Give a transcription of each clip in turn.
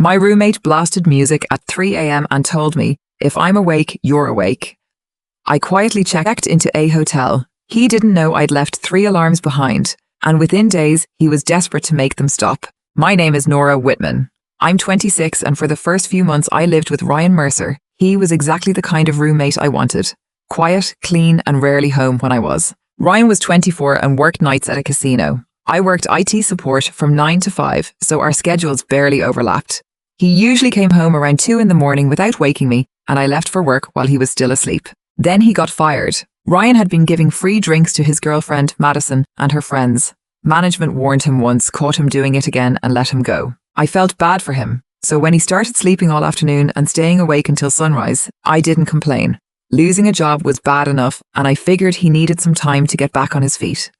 My roommate blasted music at 3 a.m. and told me, "If I'm awake, you're awake." I quietly checked into a hotel. He didn't know I'd left 3 alarms behind, and within days, he was desperate to make them stop. My name is Nora Whitman. I'm 26, and for the first few months I lived with Ryan Mercer. He was exactly the kind of roommate I wanted. Quiet, clean, and rarely home when I was. Ryan was 24 and worked nights at a casino. I worked IT support from 9 to 5, so our schedules barely overlapped. He usually came home around 2 in the morning without waking me, and I left for work while he was still asleep. Then he got fired. Ryan had been giving free drinks to his girlfriend, Madison, and her friends. Management warned him once, caught him doing it again, and let him go. I felt bad for him, so when he started sleeping all afternoon and staying awake until sunrise, I didn't complain. Losing a job was bad enough, and I figured he needed some time to get back on his feet.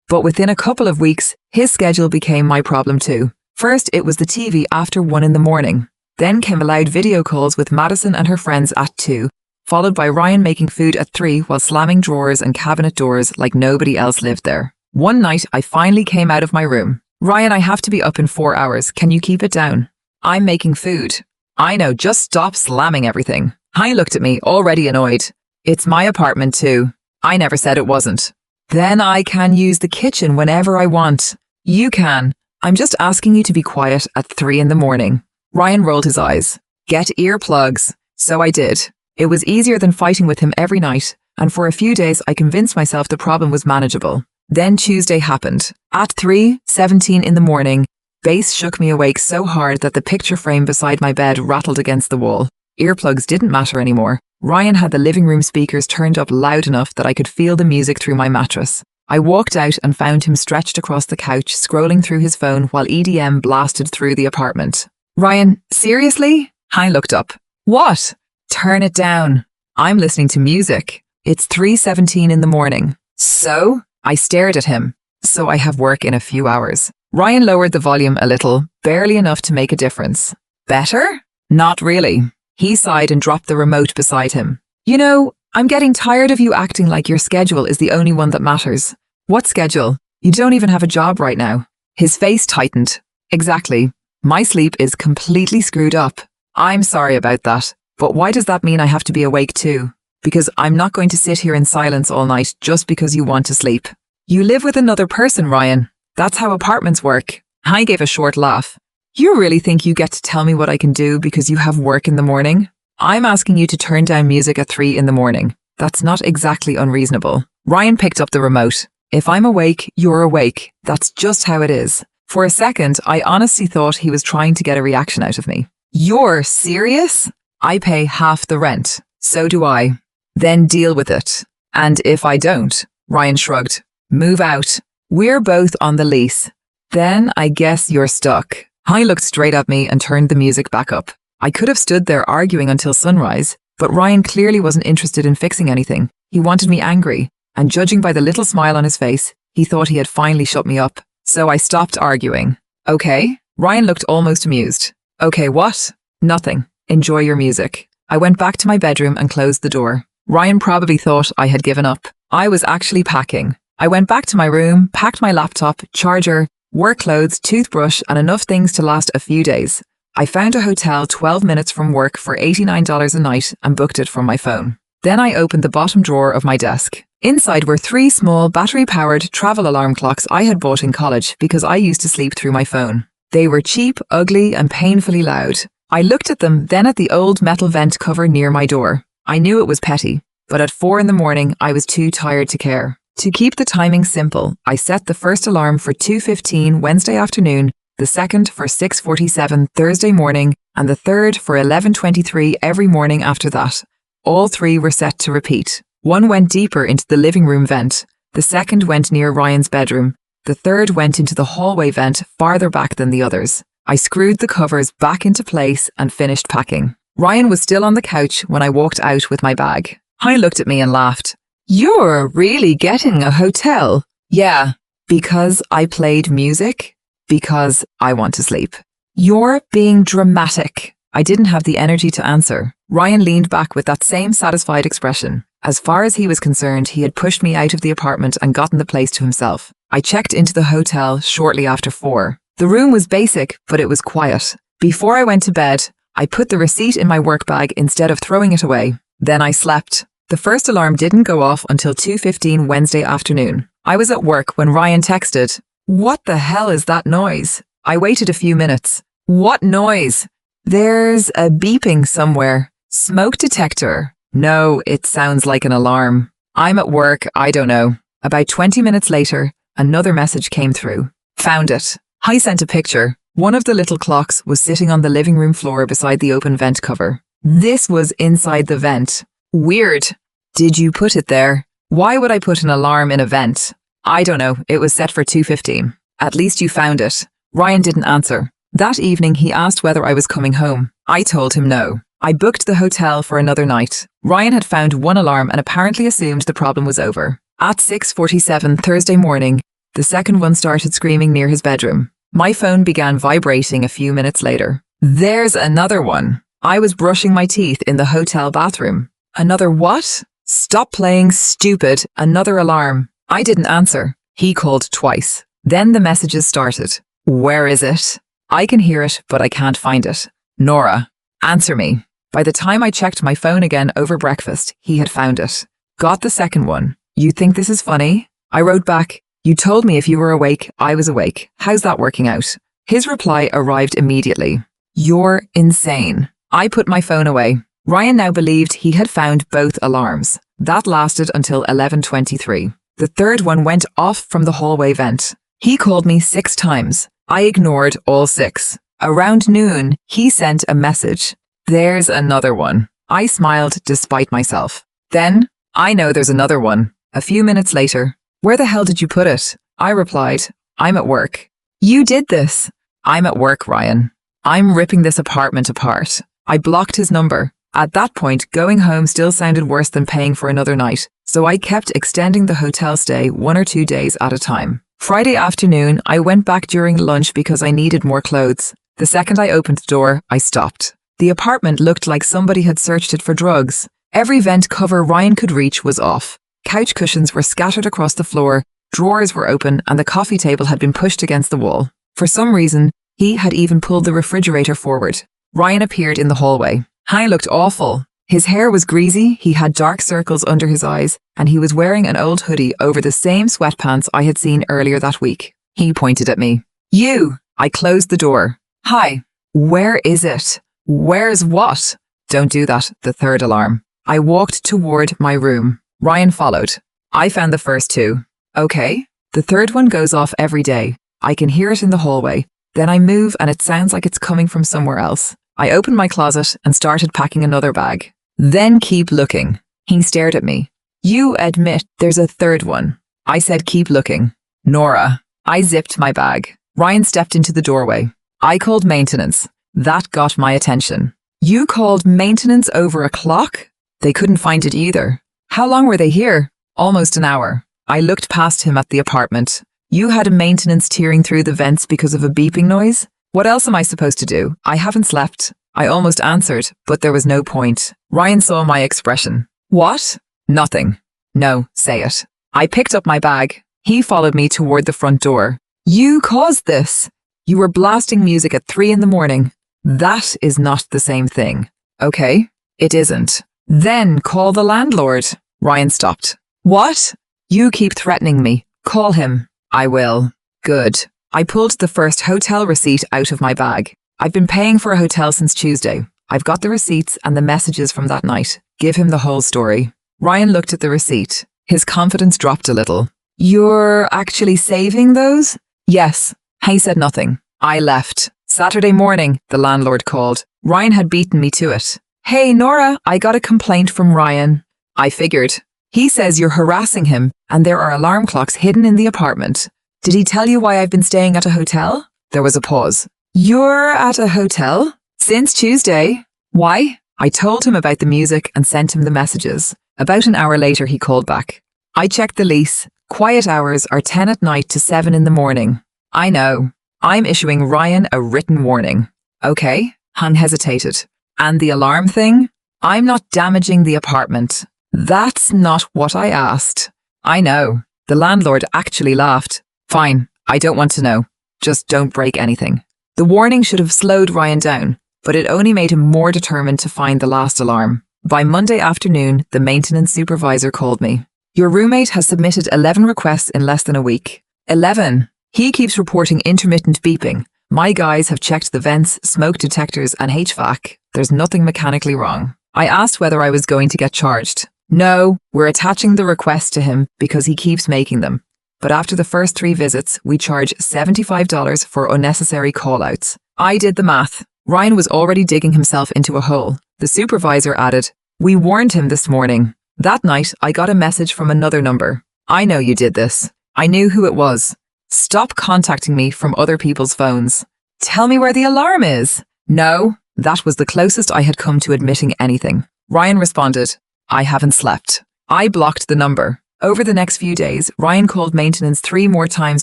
But within a couple of weeks, his schedule became my problem too. First, it was the TV after 1 in the morning. Then came loud video calls with Madison and her friends at 2, followed by Ryan making food at 3 while slamming drawers and cabinet doors like nobody else lived there. One night, I finally came out of my room. "Ryan, I have to be up in 4 hours. Can you keep it down?" "I'm making food." "I know, just stop slamming everything." I looked at me, already annoyed. "It's my apartment too. I never said it wasn't." "Then I can use the kitchen whenever I want." "You can. I'm just asking you to be quiet at 3 in the morning." Ryan rolled his eyes. "Get earplugs." So I did. It was easier than fighting with him every night, and for a few days I convinced myself the problem was manageable. Then Tuesday happened. At 3:17 in the morning, bass shook me awake so hard that the picture frame beside my bed rattled against the wall. Earplugs didn't matter anymore. Ryan had the living room speakers turned up loud enough that I could feel the music through my mattress. I walked out and found him stretched across the couch, scrolling through his phone while EDM blasted through the apartment. "Ryan, seriously?" I looked up. "What?" "Turn it down." "I'm listening to music. It's 3:17 in the morning." "So?" I stared at him. "So I have work in a few hours." Ryan lowered the volume a little, barely enough to make a difference. "Better?" "Not really." He sighed and dropped the remote beside him. "You know, I'm getting tired of you acting like your schedule is the only one that matters." "What schedule? You don't even have a job right now." His face tightened. "Exactly. My sleep is completely screwed up." "I'm sorry about that. But why does that mean I have to be awake too?" "Because I'm not going to sit here in silence all night just because you want to sleep." "You live with another person, Ryan. That's how apartments work." I gave a short laugh. "You really think you get to tell me what I can do because you have work in the morning? I'm asking you to turn down music at 3 in the morning. That's not exactly unreasonable." Ryan picked up the remote. "If I'm awake, you're awake. That's just how it is." For a second, I honestly thought he was trying to get a reaction out of me. "You're serious?" "I pay half the rent. So do I." "Then deal with it." "And if I don't?" Ryan shrugged. "Move out. We're both on the lease." "Then I guess you're stuck." I looked straight at me and turned the music back up. I could have stood there arguing until sunrise, but Ryan clearly wasn't interested in fixing anything. He wanted me angry, and judging by the little smile on his face, he thought he had finally shut me up. So I stopped arguing. "Okay." Ryan looked almost amused. "Okay, what?" "Nothing. Enjoy your music." I went back to my bedroom and closed the door. Ryan probably thought I had given up. I was actually packing. I went back to my room, packed my laptop, charger, work clothes, toothbrush, and enough things to last a few days. I found a hotel 12 minutes from work for $89 a night and booked it from my phone. Then I opened the bottom drawer of my desk. Inside were 3 small battery-powered travel alarm clocks I had bought in college because I used to sleep through my phone. They were cheap, ugly, and painfully loud. I looked at them, then at the old metal vent cover near my door. I knew it was petty, but at 4 in the morning, I was too tired to care. To keep the timing simple, I set the first alarm for 2:15 Wednesday afternoon, the second for 6:47 Thursday morning, and the third for 11:23 every morning after that. All 3 were set to repeat. One went deeper into the living room vent, the second went near Ryan's bedroom, the third went into the hallway vent farther back than the others. I screwed the covers back into place and finished packing. Ryan was still on the couch when I walked out with my bag. He looked at me and laughed. "You're really getting a hotel?" "Yeah." "Because I played music?" "Because I want to sleep." "You're being dramatic." I didn't have the energy to answer. Ryan leaned back with that same satisfied expression. As far as he was concerned, he had pushed me out of the apartment and gotten the place to himself. I checked into the hotel shortly after 4. The room was basic, but it was quiet. Before I went to bed, I put the receipt in my work bag instead of throwing it away. Then I slept. The first alarm didn't go off until 2:15 Wednesday afternoon. I was at work when Ryan texted, "What the hell is that noise?" I waited a few minutes. "What noise?" "There's a beeping somewhere." "Smoke detector." "No, it sounds like an alarm." "I'm at work, I don't know." About 20 minutes later, another message came through. "Found it." I sent a picture. One of the little clocks was sitting on the living room floor beside the open vent cover. This was inside the vent. Weird. "Did you put it there?" "Why would I put an alarm in a vent?" "I don't know, it was set for 2:15. "At least you found it." Ryan didn't answer. That evening he asked whether I was coming home. I told him no. I booked the hotel for another night. Ryan had found one alarm and apparently assumed the problem was over. At 6:47 Thursday morning, the second one started screaming near his bedroom. My phone began vibrating a few minutes later. There's another one. I was brushing my teeth in the hotel bathroom. Another what? Stop playing stupid. Another alarm. I didn't answer. He called twice. Then the messages started. Where is it? I can hear it, but I can't find it. Nora, answer me. By the time I checked my phone again over breakfast, he had found it. Got the second one. You think this is funny? I wrote back, you told me if you were awake, I was awake. How's that working out? His reply arrived immediately. You're insane. I put my phone away. Ryan now believed he had found both alarms. That lasted until 11:23. The third one went off from the hallway vent. He called me 6 times. I ignored all 6. Around noon, he sent a message. There's another one. I smiled despite myself. Then, I know there's another one. A few minutes later, where the hell did you put it? I replied, I'm at work. You did this. I'm at work, Ryan. I'm ripping this apartment apart. I blocked his number. At that point, going home still sounded worse than paying for another night, so I kept extending the hotel stay 1 or 2 days at a time. Friday afternoon, I went back during lunch because I needed more clothes. The second I opened the door, I stopped. The apartment looked like somebody had searched it for drugs. Every vent cover Ryan could reach was off. Couch cushions were scattered across the floor, drawers were open, and the coffee table had been pushed against the wall. For some reason, he had even pulled the refrigerator forward. Ryan appeared in the hallway. He looked awful. His hair was greasy, he had dark circles under his eyes, and he was wearing an old hoodie over the same sweatpants I had seen earlier that week. He pointed at me. You! I closed the door. Hi. Where is it? Where's what? Don't do that, the third alarm. I walked toward my room. Ryan followed. I found the first 2. Okay. The third one goes off every day. I can hear it in the hallway. Then I move and it sounds like it's coming from somewhere else. I opened my closet and started packing another bag. Then keep looking. He stared at me. You admit there's a third one. I said keep looking. Nora. I zipped my bag. Ryan stepped into the doorway. I called maintenance. That got my attention. You called maintenance over a clock? They couldn't find it either. How long were they here? Almost an hour. I looked past him at the apartment. You had a maintenance tearing through the vents because of a beeping noise? What else am I supposed to do? I haven't slept. I almost answered, but there was no point. Ryan saw my expression. What? Nothing. No, say it. I picked up my bag. He followed me toward the front door. You caused this. You were blasting music at 3 in the morning. That is not the same thing. Okay, it isn't. Then call the landlord. Ryan stopped. What? You keep threatening me. Call him. I will. Good. I pulled the first hotel receipt out of my bag. I've been paying for a hotel since Tuesday. I've got the receipts and the messages from that night. Give him the whole story. Ryan looked at the receipt. His confidence dropped a little. You're actually saving those? Yes. He said nothing. I left. Saturday morning, the landlord called. Ryan had beaten me to it. Hey, Nora, I got a complaint from Ryan. I figured. He says you're harassing him and there are alarm clocks hidden in the apartment. Did he tell you why I've been staying at a hotel? There was a pause. You're at a hotel? Since Tuesday? Why? I told him about the music and sent him the messages. About an hour later, he called back. I checked the lease. Quiet hours are 10 at night to 7 in the morning. I know. I'm issuing Ryan a written warning. Okay, Han hesitated. And the alarm thing? I'm not damaging the apartment. That's not what I asked. I know. The landlord actually laughed. Fine, I don't want to know. Just don't break anything. The warning should have slowed Ryan down, but it only made him more determined to find the last alarm. By Monday afternoon, the maintenance supervisor called me. Your roommate has submitted 11 requests in less than a week. 11. He keeps reporting intermittent beeping. My guys have checked the vents, smoke detectors and HVAC. There's nothing mechanically wrong. I asked whether I was going to get charged. No, we're attaching the request to him because he keeps making them. But after the first 3 visits, we charge $75 for unnecessary call-outs. I did the math. Ryan was already digging himself into a hole. The supervisor added, we warned him this morning. That night, I got a message from another number. I know you did this. I knew who it was. Stop contacting me from other people's phones. Tell me where the alarm is. No, that was the closest I had come to admitting anything. Ryan responded, I haven't slept. I blocked the number. Over the next few days, Ryan called maintenance 3 more times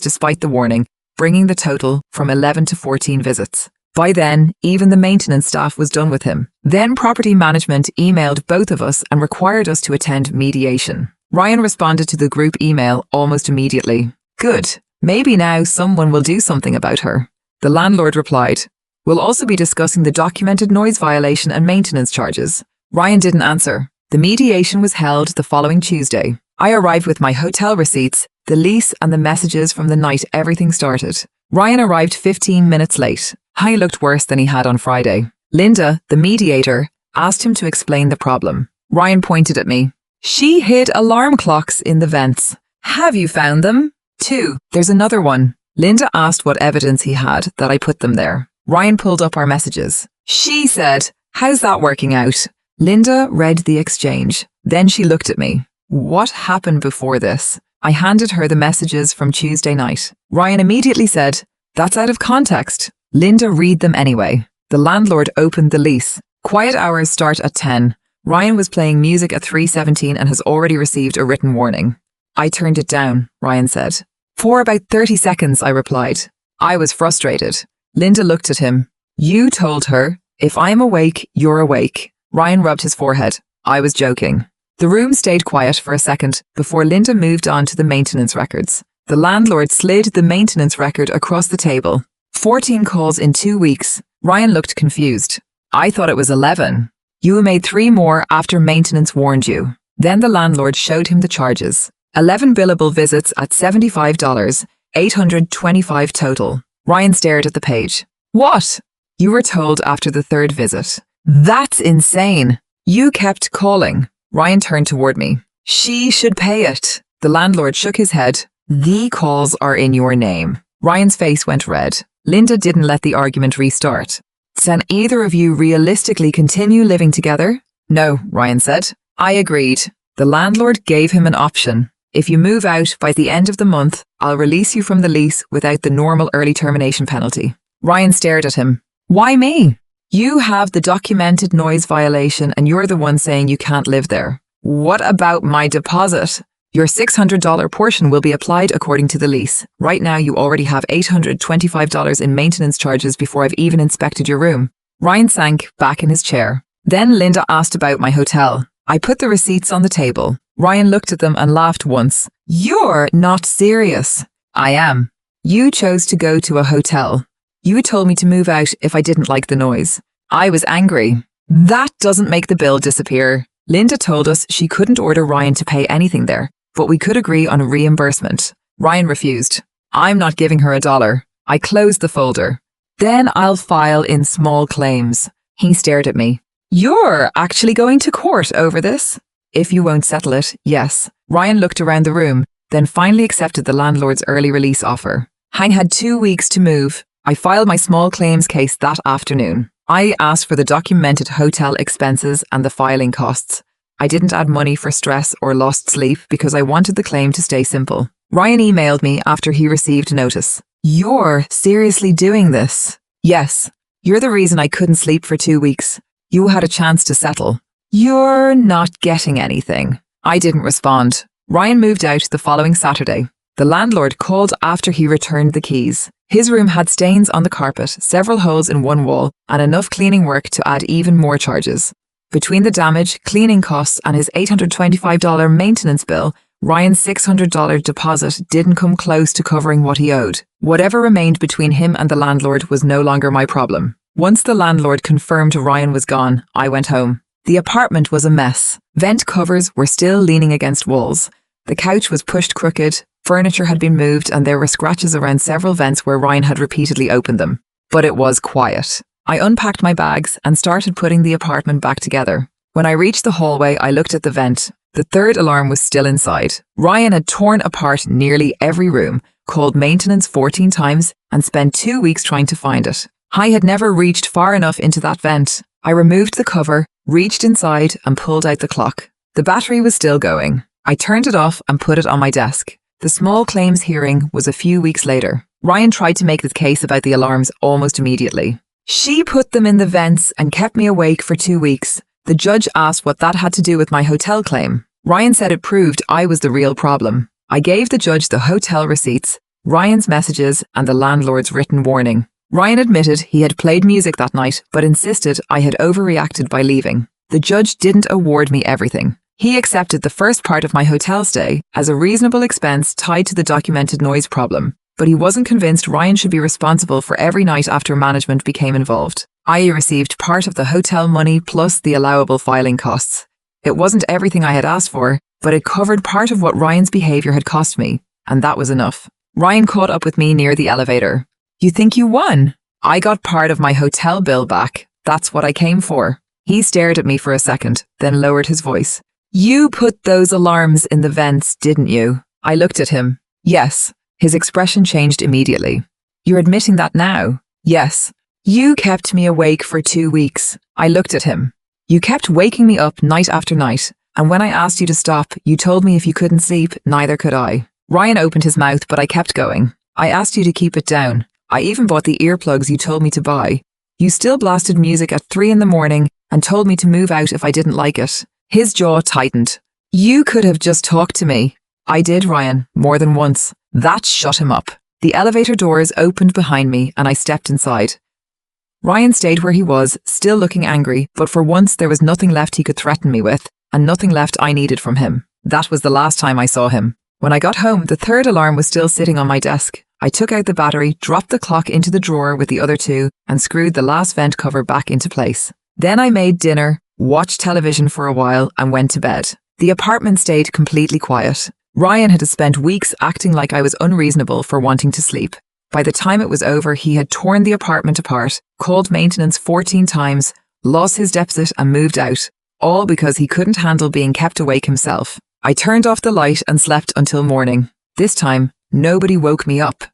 despite the warning, bringing the total from 11 to 14 visits. By then, even the maintenance staff was done with him. Then property management emailed both of us and required us to attend mediation. Ryan responded to the group email almost immediately. Good. Maybe now someone will do something about her. The landlord replied, we'll also be discussing the documented noise violation and maintenance charges. Ryan didn't answer. The mediation was held the following Tuesday. I arrived with my hotel receipts, the lease and the messages from the night everything started. Ryan arrived 15 minutes late. He looked worse than he had on Friday. Linda, the mediator, asked him to explain the problem. Ryan pointed at me. She hid alarm clocks in the vents. Have you found them? 2. There's another one. Linda asked what evidence he had that I put them there. Ryan pulled up our messages. She said, how's that working out? Linda read the exchange. Then she looked at me. What happened before this? I handed her the messages from Tuesday night. Ryan immediately said, that's out of context. Linda read them anyway. The landlord opened the lease. Quiet hours start at 10. Ryan was playing music at 3:17 and has already received a written warning. I turned it down, Ryan said. For about 30 seconds, I replied. I was frustrated. Linda looked at him. You told her, if I'm awake, you're awake. Ryan rubbed his forehead. I was joking. The room stayed quiet for a second before Linda moved on to the maintenance records. The landlord slid the maintenance record across the table. 14 calls in 2 weeks. Ryan looked confused. I thought it was 11. You made 3 more after maintenance warned you. Then the landlord showed him the charges. 11 billable visits at $75, 825 total. Ryan stared at the page. What? You were told after the 3rd visit. That's insane. You kept calling. Ryan turned toward me. She should pay it. The landlord shook his head. The calls are in your name. Ryan's face went red. Linda didn't let the argument restart. Can either of you realistically continue living together? No, Ryan said. I agreed. The landlord gave him an option. If you move out by the end of the month, I'll release you from the lease without the normal early termination penalty. Ryan stared at him. Why me? You have the documented noise violation and you're the one saying you can't live there. What about my deposit? Your $600 portion will be applied according to the lease. Right now you already have $825 in maintenance charges before I've even inspected your room. Ryan sank back in his chair. Then Linda asked about my hotel. I put the receipts on the table. Ryan looked at them and laughed once. You're not serious. I am. You chose to go to a hotel. You told me to move out if I didn't like the noise. I was angry. That doesn't make the bill disappear. Linda told us she couldn't order Ryan to pay anything there, but we could agree on a reimbursement. Ryan refused. I'm not giving her $1. I closed the folder. Then I'll file in small claims. He stared at me. You're actually going to court over this? If you won't settle it, yes. Ryan looked around the room, then finally accepted the landlord's early release offer. Hang had 2 weeks to move. I filed my small claims case that afternoon. I asked for the documented hotel expenses and the filing costs. I didn't add money for stress or lost sleep because I wanted the claim to stay simple. Ryan emailed me after he received notice. You're seriously doing this? Yes. You're the reason I couldn't sleep for 2 weeks. You had a chance to settle. You're not getting anything. I didn't respond. Ryan moved out the following Saturday. The landlord called after he returned the keys. His room had stains on the carpet, several holes in one wall, and enough cleaning work to add even more charges. Between the damage, cleaning costs, and his $825 maintenance bill, Ryan's $600 deposit didn't come close to covering what he owed. Whatever remained between him and the landlord was no longer my problem. Once the landlord confirmed Ryan was gone, I went home. The apartment was a mess. Vent covers were still leaning against walls. The couch was pushed crooked, furniture had been moved, and there were scratches around several vents where Ryan had repeatedly opened them. But it was quiet. I unpacked my bags and started putting the apartment back together. When I reached the hallway, I looked at the vent. The third alarm was still inside. Ryan had torn apart nearly every room, called maintenance 14 times, and spent 2 weeks trying to find it. I had never reached far enough into that vent. I removed the cover, reached inside, and pulled out the clock. The battery was still going. I turned it off and put it on my desk. The small claims hearing was a few weeks later. Ryan tried to make the case about the alarms almost immediately. She put them in the vents and kept me awake for 2 weeks. The judge asked what that had to do with my hotel claim. Ryan said it proved I was the real problem. I gave the judge the hotel receipts, Ryan's messages, and the landlord's written warning. Ryan admitted he had played music that night, but insisted I had overreacted by leaving. The judge didn't award me everything. He accepted the first part of my hotel stay as a reasonable expense tied to the documented noise problem, but he wasn't convinced Ryan should be responsible for every night after management became involved. I received part of the hotel money plus the allowable filing costs. It wasn't everything I had asked for, but it covered part of what Ryan's behavior had cost me, and that was enough. Ryan caught up with me near the elevator. "You think you won?" "I got part of my hotel bill back. That's what I came for." He stared at me for a second, then lowered his voice. "You put those alarms in the vents, didn't you?" I looked at him. "Yes." His expression changed immediately. "You're admitting that now?" "Yes." "You kept me awake for 2 weeks." I looked at him. "You kept waking me up night after night, and when I asked you to stop, you told me if you couldn't sleep, neither could I." Ryan opened his mouth, but I kept going. "I asked you to keep it down. I even bought the earplugs you told me to buy. You still blasted music at 3 in the morning and told me to move out if I didn't like it." His jaw tightened. "You could have just talked to me." "I did, Ryan, more than once." That shut him up. The elevator doors opened behind me and I stepped inside. Ryan stayed where he was, still looking angry, but for once there was nothing left he could threaten me with, and nothing left I needed from him. That was the last time I saw him. When I got home, the third alarm was still sitting on my desk. I took out the battery, dropped the clock into the drawer with the other two, and screwed the last vent cover back into place. Then I made dinner, watched television for a while, and went to bed. The apartment stayed completely quiet. Ryan had spent weeks acting like I was unreasonable for wanting to sleep. By the time it was over, he had torn the apartment apart, called maintenance 14 times, lost his deposit and moved out, all because he couldn't handle being kept awake himself. I turned off the light and slept until morning. This time, nobody woke me up.